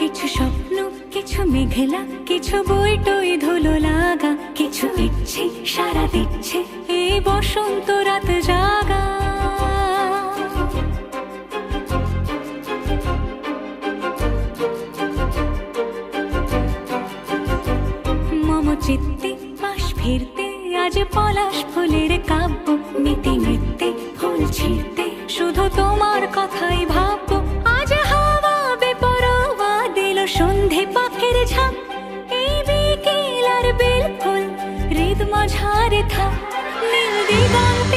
কিছু স্বপ্ন, কিছু মেঘলা, কিছু বই টই ধুলো লাগা, কিছু ইচ্ছে সারা দিচ্ছে এই বসন্ত রাত জাগা। মম চিত্তে পাশ ফিরতে আজ পলাশ ফুলের কাব্য, মিতি নৃত্যে ফুল ছিঁড়তে শুধু তোমার কথাই ভাববো। আজ হাওয়া বেপরোয়া দিল সন্ধে পাখির ঝাঁক, এই বিকেল আর বেল ফুল হৃদ মাঝারে থাক নীল দিগন্তে